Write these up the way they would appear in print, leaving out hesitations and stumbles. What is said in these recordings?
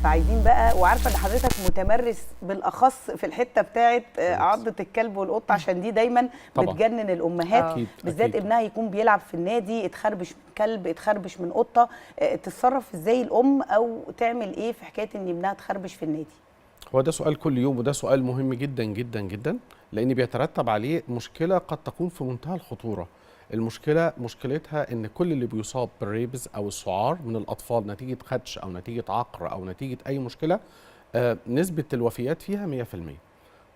فعايزين بقى، وعارفه ان حضرتك متمرس بالاخص في الحته بتاعه عضه الكلب والقطه، عشان دي دايما طبعا بتجنن الامهات. أكيد بالذات أكيد. ابنها يكون بيلعب في النادي، اتخربش من كلب، اتخربش من قطه، تتصرف ازاي الام او تعمل ايه في حكايه ان ابنها اتخربش في النادي؟ هو ده سؤال كل يوم، وده سؤال مهم جدا جدا جدا، لان بيترتب عليه مشكله قد تكون في منتهى الخطوره. المشكله مشكلتها ان كل اللي بيصاب بالريبز او السعار من الاطفال نتيجه خدش او نتيجه عقر او نتيجه اي مشكله، نسبه الوفيات فيها 100%.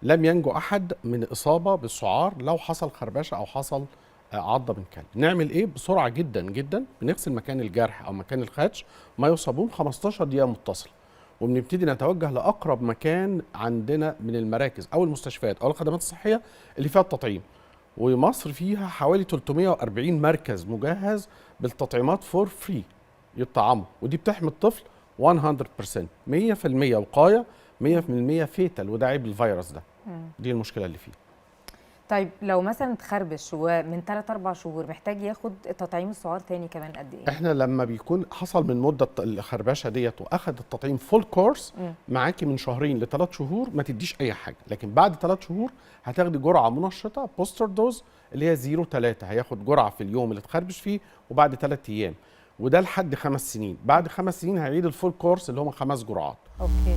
لم ينجو احد من اصابه بالسعار لو حصل خربشه او حصل عضه من كلب. نعمل ايه بسرعه جدا جدا؟ بنغسل مكان الجرح او مكان الخدش ما يصابون 15 دقيقه متصله، وبنبتدي نتوجه لاقرب مكان عندنا من المراكز او المستشفيات او الخدمات الصحيه اللي فيها التطعيم. ومصر فيها حوالي 340 مركز مجهز بالتطعيمات فور فري يطعموا، ودي بتحمي الطفل 100%، 100% وقايه، 100% فيتال، وده عيب الفيروس ده. دي المشكله اللي فيه. طيب لو مثلا اتخربش ومن 3-4 شهور، محتاج ياخد تطعيم السعار تاني كمان قد ايه؟ احنا لما بيكون حصل من مده الخربشه ديت واخد التطعيم فول كورس، معاكي من 2 ل3 شهور ما تديش اي حاجه، لكن بعد 3 شهور هتاخدي جرعه منشطه بوستر دوز اللي هي 0.3، هياخد جرعه في اليوم اللي اتخربش فيه وبعد 3 ايام، وده لحد 5 سنين. بعد 5 سنين هيعيد الفول كورس اللي هم 5 جرعات. اوكي.